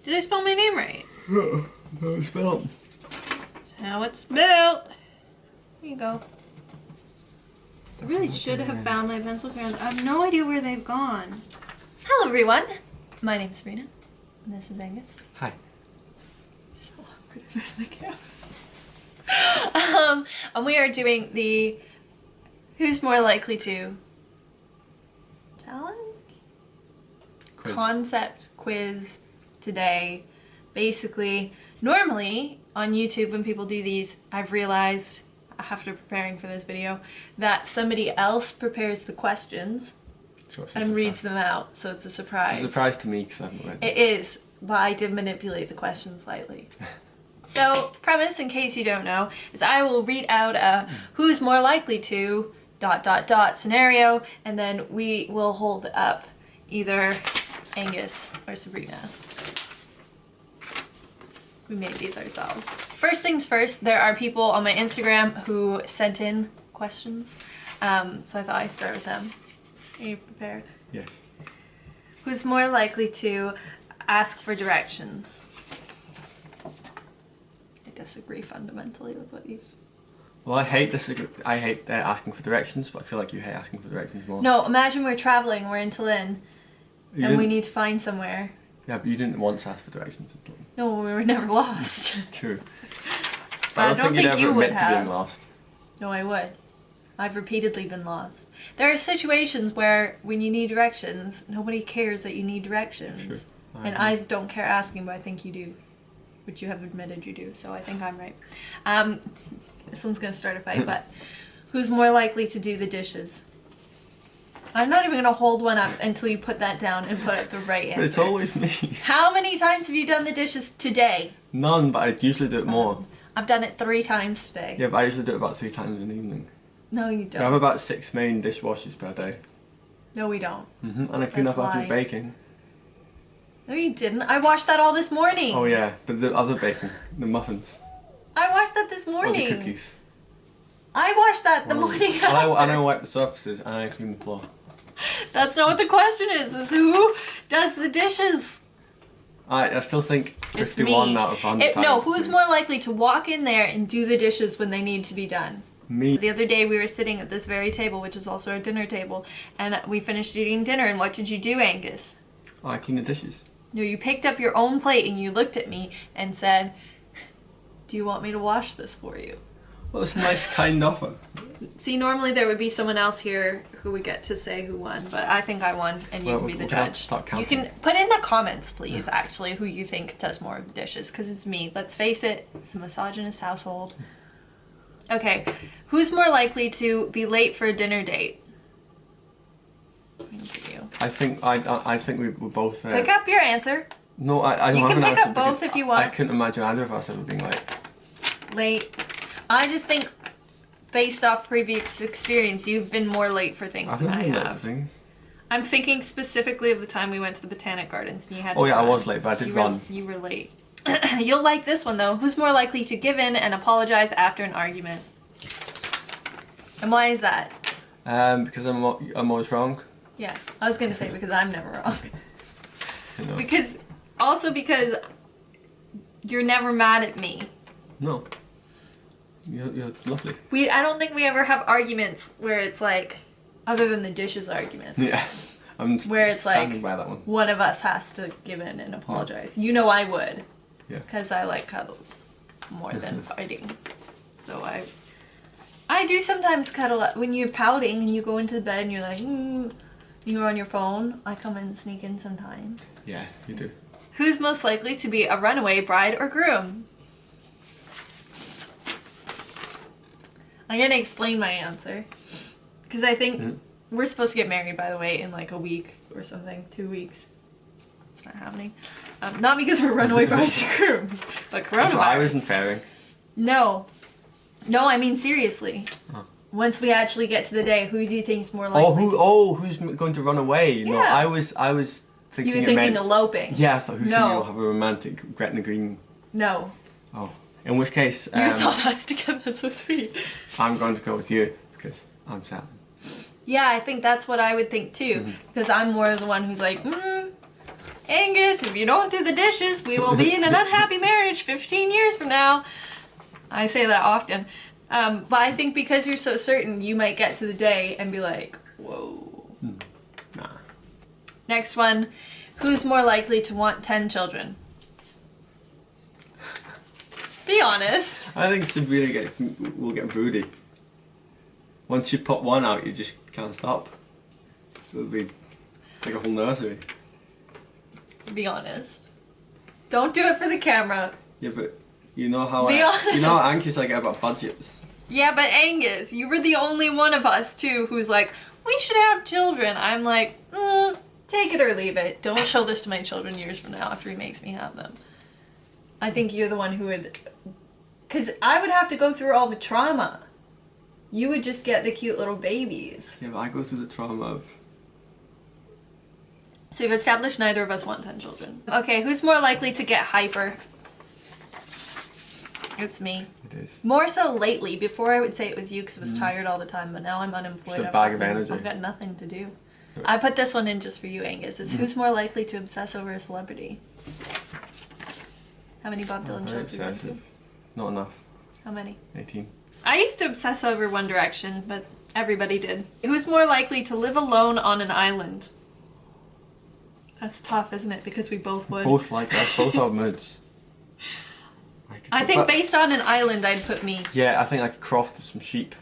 Did I spell my name right? No, it's spelled. That's how it's spelled. There you go. I really should have found my pencil crayons. I have no idea where they've gone. Hello everyone. My name is Sabrina. And this is Angus. Hi. Just so awkward in front of the camera. And we are doing the Who's More Likely To challenge? Quiz. Concept quiz today. Basically, normally on YouTube when people do these, I've realized after preparing for this video that somebody else prepares the questions and reads them out, so it's a surprise. It's a surprise to me because I haven't read them. It is, but I did manipulate the questions slightly. So, premise, in case you don't know, is I will read out a who's more likely to ... scenario, and then we will hold up either Angus or Sabrina. We made these ourselves. First things first, there are people on my Instagram who sent in questions, so I thought I'd start with them. Are you prepared? Yes. Who's more likely to ask for directions? I disagree fundamentally with what you've... Well, I hate asking for directions, but I feel like you hate asking for directions more. No, imagine we're traveling, we're in Tallinn, and we need to find somewhere. Yeah, but you didn't once ask for directions. No, we were never lost. True. But I don't think you would admit to have. being lost. No, I would. I've repeatedly been lost. There are situations where when you need directions, nobody cares that you need directions. True. And I don't care asking, but I think you do. Which you have admitted you do, so I think I'm right. This one's gonna start a fight, but who's more likely to do the dishes? I'm not even gonna hold one up until you put that down and put the right answer. But it's always me. How many times have you done the dishes today? None, but I usually do it more. I've done it 3 times today. Yeah, but I usually do it about 3 times in the evening. No, you don't. I have about 6 main dishwashers per day. No, we don't. And I clean That's up after lying. baking. No, you didn't. I washed that all this morning. Oh yeah, but the other baking, the muffins. I washed that this Or morning. the cookies. I washed that the morning after. And I wipe the surfaces and I clean the floor. That's not what the question is who does the dishes? I still think It's 51 me. out of 100 times. No, who's more likely to walk in there and do the dishes when they need to be done? Me. The other day we were sitting at this very table, which is also our dinner table, and we finished eating dinner, and what did you do, Angus? Oh, I clean the dishes. No, you picked up your own plate and you looked at me and said, "Do you want me to wash this for you?" Well, it's a nice, kind offer. See, normally there would be someone else here who would get to say who won, but I think I won, and you can be the judge. Start You counting. can put in the comments, please, actually, who you think does more of the dishes, because it's me. Let's face it, it's a misogynist household. Okay, who's more likely to be late for a dinner date? You. I think we were both. Pick up your answer. No, I don't You have can an pick answer up both because if you want. I couldn't imagine either of us ever being late. Late. I just think, based off previous experience, you've been more late for things I've than never I been late for have. things. I'm thinking specifically of the time we went to the Botanic Gardens and you had to Oh yeah, I run. was late, but I did run. You were late. You'll like this one though. Who's more likely to give in and apologize after an argument? And why is that? Because I'm always wrong. Yeah, I was gonna say because I'm never wrong. You know. Because you're never mad at me. No. You're lovely. I don't think we ever have arguments where it's like, other than the dishes argument. Yeah. I'm Where it's standing like, by that one. one of us has to give in and apologize. You know I would. Yeah. Because I like cuddles more than fighting. So I do sometimes cuddle when you're pouting and you go into bed and you're like, you're on your phone. I come in and sneak in sometimes. Yeah, you do. Who's most likely to be a runaway bride or groom? I'm gonna explain my answer. Because I think we're supposed to get married, by the way, in like a week or something. 2 weeks. It's not happening. Not because we're runaway brides or grooms, but coronavirus. That's what I was inferring. No. No, I mean seriously. Oh. Once we actually get to the day, who do you think is more likely who's going to run away? No, Yeah. I was thinking You were thinking eloping. Yeah, I thought who's No. going to have a romantic Gretna Green. No. Oh. In which case, You thought us together, that's so sweet. I'm going to go with you because I'm sad. Yeah, I think that's what I would think too. Because I'm more the one who's like, Angus, if you don't do the dishes, we will be in an unhappy marriage 15 years from now. I say that often. But I think because you're so certain, you might get to the day and be like, whoa. Nah. Next one. Who's more likely to want 10 children? Be honest. I think Sabrina will get broody. Once you put one out, you just can't stop. It'll be like a whole nursery. Be honest. Don't do it for the camera. Yeah, but you know how honest. anxious I get about budgets. Yeah, but Angus, you were the only one of us too who's like, we should have children. I'm like, take it or leave it. Don't show this to my children years from now after he makes me have them. I think you're the one who would, because I would have to go through all the trauma. You would just get the cute little babies. Yeah, but I go through the trauma of... So you've established neither of us want 10 children. Okay, who's more likely to get hyper? It's me. It is. More so lately. Before I would say it was you because I was tired all the time, but now I'm unemployed. Just a bag of energy. I've got nothing to do. I put this one in just for you, Angus. It's who's more likely to obsess over a celebrity? How many Bob Dylan shows have you been to? Not enough. How many? 18. I used to obsess over One Direction, but everybody did. Who's more likely to live alone on an island? That's tough, isn't it? Because we both would. Both like us. Both have moods. I think based on an island, I'd put me. Yeah, I think like a croft with some sheep.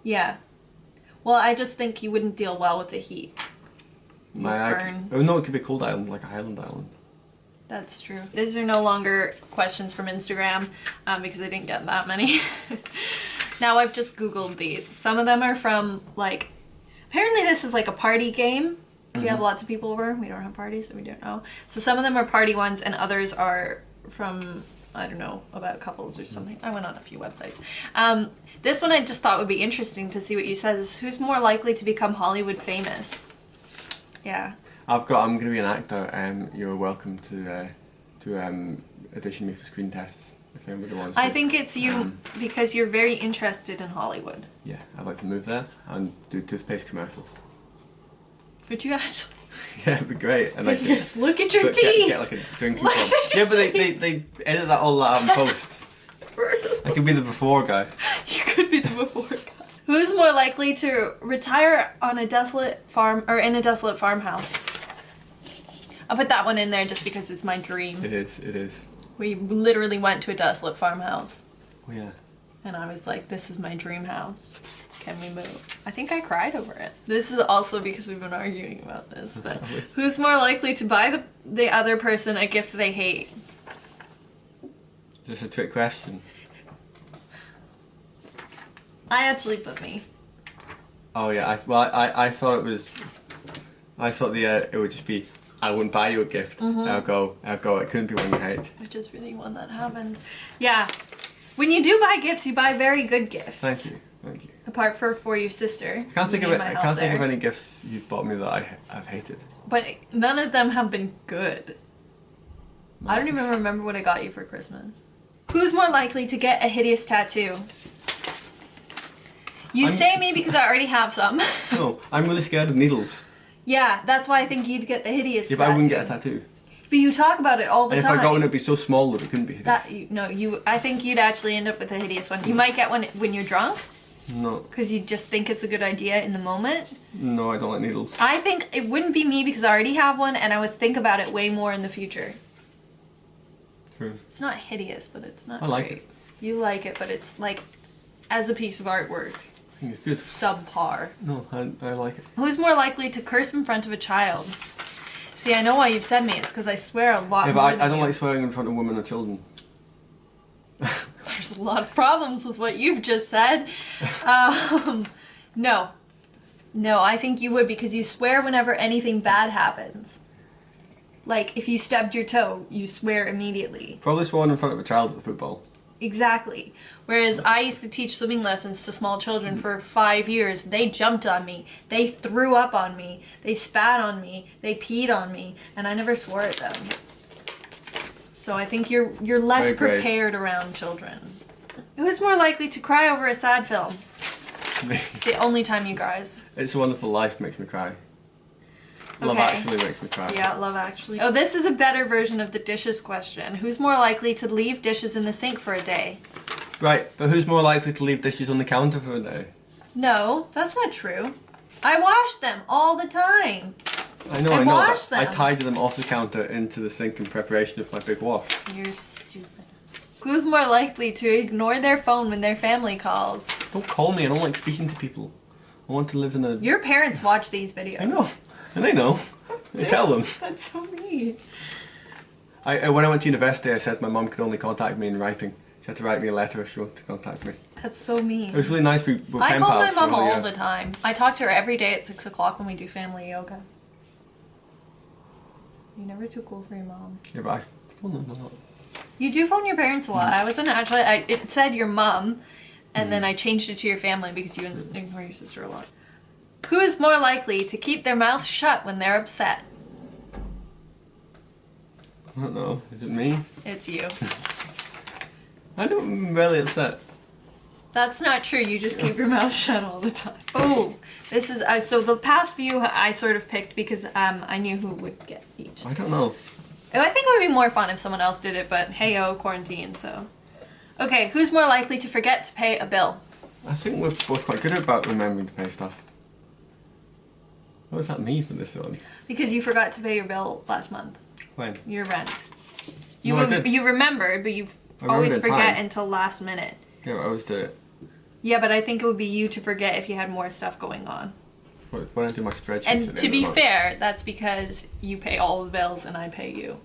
Yeah. Well, I just think you wouldn't deal well with the heat. You burn. Oh no, it could be a cold island, like a Highland island. That's true. These are no longer questions from Instagram because I didn't get that many. Now I've just Googled these. Some of them are from like, apparently this is like a party game. You have lots of people over. We don't have parties, so we don't know. So some of them are party ones and others are from, I don't know, about couples or something. I went on a few websites. This one I just thought would be interesting to see what you said is who's more likely to become Hollywood famous? Yeah. I'm going to be an actor. You're welcome to audition me for screen tests if anybody wants to. I think it's you because you're very interested in Hollywood. Yeah, I'd like to move there and do toothpaste commercials. Would you actually? Yeah, it'd be great. And like, yes, look at your teeth. Get like a drinking club. Yeah, but they edit that all out in post. I could be the before guy. You could be the before guy. Who's more likely to retire on a desolate farm or in a desolate farmhouse? I'll put that one in there just because it's my dream. It is. It is. We literally went to a desolate farmhouse. Oh yeah. And I was like, this is my dream house. Can we move? I think I cried over it. This is also because we've been arguing about this, but who's more likely to buy the other person a gift they hate? Just a trick question. I actually put me. Oh yeah, I thought it was. I thought it would just be. I wouldn't buy you a gift. I'll go. It couldn't be one you hate. Which is really one that happened. Yeah. When you do buy gifts, you buy very good gifts. Thank you. Thank you. Apart for your sister. I can't think of it. I can't think of any gifts you've bought me that I've hated. But none of them have been good. I don't even remember what I got you for Christmas. Who's more likely to get a hideous tattoo? You say me because I already have some. No, I'm really scared of needles. Yeah, that's why I think you'd get the hideous tattoo. But I wouldn't get a tattoo. But you talk about it all the time. If I got one, it'd be so small that it couldn't be hideous. I think you'd actually end up with a hideous one. You might get one when you're drunk. No. Because you just think it's a good idea in the moment. No, I don't like needles. I think it wouldn't be me because I already have one and I would think about it way more in the future. True. It's not hideous, but it's not I like great. it. You like it, but it's like, as a piece of artwork. I think it's good. Subpar. No, I like it. Who's more likely to curse in front of a child? See, I know why you've said me. It's because I swear a lot Yeah, more but I don't like swearing in front of women or children. There's a lot of problems with what you've just said. No. No, I think you would because you swear whenever anything bad happens. Like, if you stubbed your toe, you swear immediately. Probably sworn in front of a child at the football. Exactly. Whereas I used to teach swimming lessons to small children for 5 years. They jumped on me. They threw up on me. They spat on me. They peed on me. And I never swore at them. So I think you're less prepared around children. Who's more likely to cry over a sad film? Me. The only time you cries. It's a Wonderful Life makes me cry. Love Okay. Actually makes me cry. Yeah, Love Actually. Oh, this is a better version of the dishes question. Who's more likely to leave dishes in the sink for a day? Right, but who's more likely to leave dishes on the counter for a day? No, that's not true. I wash them all the time. I know, I I know. wash But I them. tidy them off the counter into the sink in preparation of my big wash. You're stupid. Who's more likely to ignore their phone when their family calls? Don't call me, I don't like speaking to people. I want to live in a... Your parents watch these videos. I know, and they know. I tell them. That's so mean. When I went to university, I said my mum could only contact me in writing. She had to write me a letter if she wanted to contact me. That's so mean. It was really nice. We were I pen call pals my for mom a whole all year. the time. I talk to her every day at 6 o'clock when we do family yoga. You're never too cool for your mom. Yeah, but well, no, not. You do phone your parents a lot. I wasn't actually. It said your mom, and then I changed it to your family because you ignore your sister a lot. Who is more likely to keep their mouth shut when they're upset? I don't know. Is it me? It's you. I don't really upset. That's not true. You just keep your mouth shut all the time. Oh, this is so the past few I sort of picked because I knew who would get each. I don't know. I think it would be more fun if someone else did it, but hey-oh, quarantine, so. Okay, who's more likely to forget to pay a bill? I think we're both quite good about remembering to pay stuff. What does that mean for this one? Because you forgot to pay your bill last month. When? Your rent. No, I did. You remembered, but you remembered always in forget time. until last minute. Yeah, I always do it. Yeah, but I think it would be you to forget if you had more stuff going on. When I do my spreadsheets at And the to end be of the month. fair, that's because you pay all the bills and I pay you.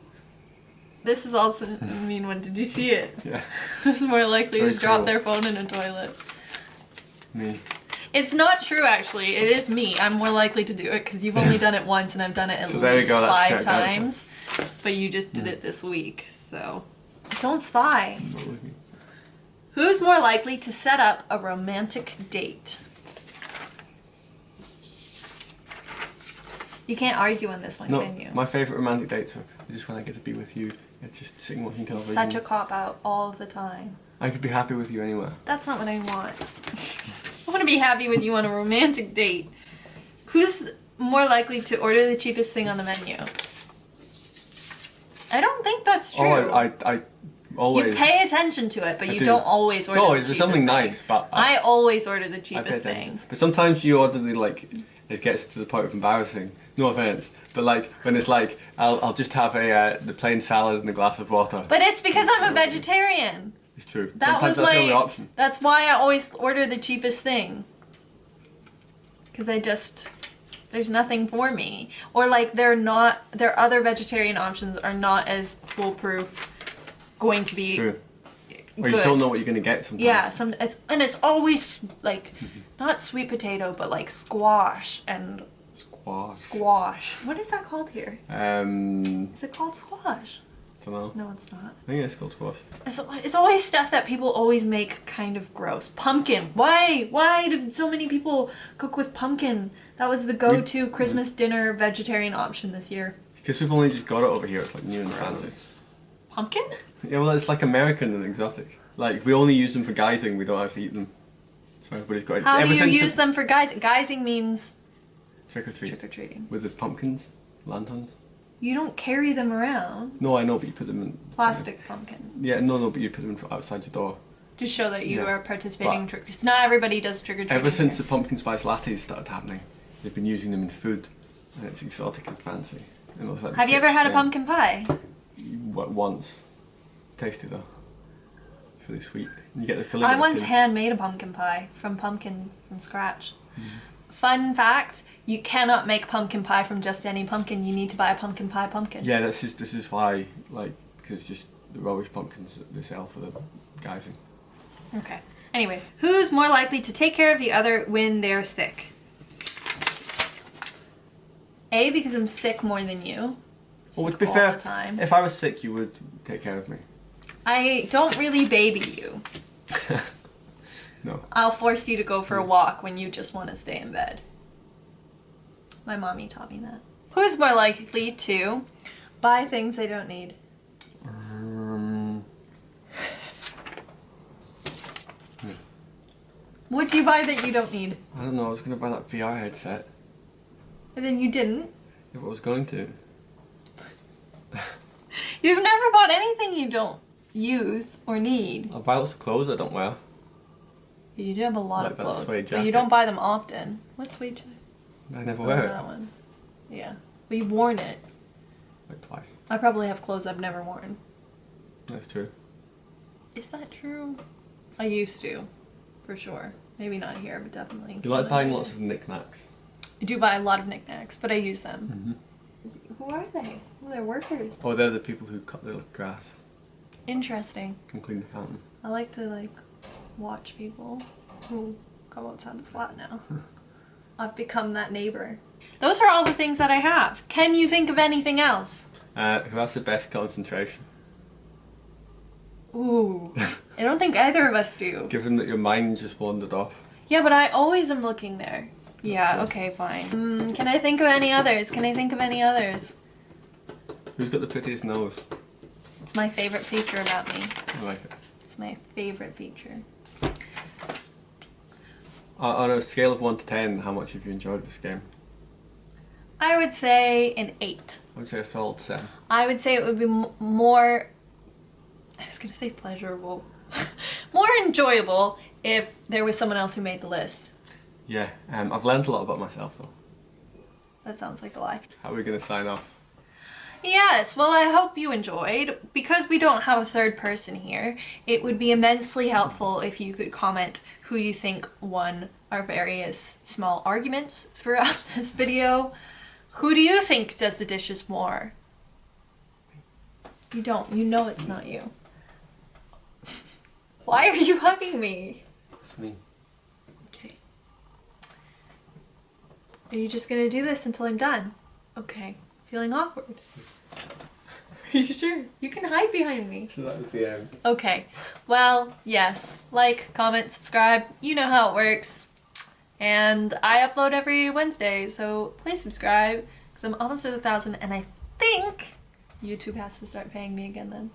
This is also a mean one. Did you see it? Yeah. Who's more likely Very to drop cool. their phone in a toilet? Me. It's not true, actually. It is me. I'm more likely to do it because you've only done it once and I've done it at So there you least go, that's 5 correct answer. times. But you just did it this week, so... Don't spy. Not with me. Who's more likely to set up a romantic date? You can't argue on this one, No, can you? my favourite romantic dates are just when I get to be with you. It's just sitting watching television. Such a cop-out all of the time. I could be happy with you anywhere. That's not what I want. I want to be happy with you on a romantic date. Who's more likely to order the cheapest thing on the menu? I don't think that's true. Oh, I always... You pay attention to it, but I you do. don't always order the No, cheapest it's something thing. nice, but... I always order the I pay cheapest attention. thing. But sometimes you order the, like, it gets to the point of embarrassing. No offense, but like, when it's like, I'll just have the plain salad and a glass of water. But it's because I'm a vegetarian. It's true. That Sometimes was that's the my. only option. That's why I always order the cheapest thing. Because there's nothing for me. Or like their other vegetarian options are not as foolproof. Going to be True. Or you good. just don't know what you're going to get sometimes. Yeah, it's always like not sweet potato, but like squash and squash. What is that called here? Is it called squash? Don't know. No, it's not. I think it's called squash. It's always stuff that people always make kind of gross. Pumpkin. Why do so many people cook with pumpkin? That was the go-to Christmas dinner vegetarian option this year. Because we've only just got it over here, it's like new and fancy. Pumpkin? Yeah, well, it's like American and exotic. Like, we only use them for guising, we don't actually eat them. So everybody's got it. How Ever do you since use them for guising? Guising means Trick or treat. trick-or-treating. With the pumpkins, lanterns. You don't carry them around. No, I know, but you put them in... Plastic pumpkin. Yeah, no, but you put them outside your door. To show that you Yeah. are participating in But- trick-or-treating. Not everybody does trick-or-treating. Ever since here. the pumpkin spice lattes started happening, they've been using them in food. And it's exotic and fancy. And it was like Have you ever had a yeah. pumpkin pie? Once. Tasty though. It's really sweet. And you get the filling. I of it once too. handmade a pumpkin pie from scratch. Fun fact, you cannot make pumpkin pie from just any pumpkin. You need to buy a pumpkin pie pumpkin. Yeah, this is why, like, because it's just the rubbish pumpkins that they sell for the guising. Okay. Anyways, who's more likely to take care of the other when they're sick? A, because I'm sick more than you. Well, Sick to be all fair, the time. if I was sick, you would take care of me. I don't really baby you. No. I'll force you to go for a walk when you just want to stay in bed. My mommy taught me that. Who's more likely to buy things they don't need? What do you buy that you don't need? I don't know. I was gonna buy that VR headset. And then you didn't? If I was going to. You've never bought anything you don't use or need. I buy lots of clothes I don't wear. You do have a lot Like of that clothes, suede but you jacket. don't buy them often. What suede jacket? I never Oh, wear that it. one. Yeah. But you've worn it. Like twice. I probably have clothes I've never worn. That's true. Is that true? I used to, for sure. Maybe not here, but definitely. You like buying lots of knickknacks? I do buy a lot of knickknacks, but I use them. Who are they? Oh, they're workers. Oh, they're the people who cut the grass Interesting. and clean the fountain. I like to watch people who go outside the flat now. I've become that neighbor. Those are all the things that I have. Can you think of anything else? Who has the best concentration? Ooh, I don't think either of us do. Given that your mind just wandered off. Yeah, but I always am looking there. Yeah, okay, fine. Can I think of any others? Can I think of any others? Who's got the prettiest nose? It's my favorite feature about me. I like it. It's my favorite feature. On a scale of 1 to 10, how much have you enjoyed this game? I would say an 8. I would say a solid 7. I would say it would be more... I was gonna say pleasurable. More enjoyable if there was someone else who made the list. Yeah, I've learned a lot about myself though. That sounds like a lie. How are we going to sign off? Yes, well I hope you enjoyed. Because we don't have a third person here, it would be immensely helpful if you could comment who you think won our various small arguments throughout this video. Who do you think does the dishes more? You don't. You know it's not you. Why are you hugging me? It's me. Okay. Are you just gonna do this until I'm done? Okay. Feeling awkward. Are you sure? You can hide behind me. So that was the end. Okay. Well, yes. Like, comment, subscribe. You know how it works. And I upload every Wednesday, so please subscribe. Because I'm almost at 1,000 and I think YouTube has to start paying me again then.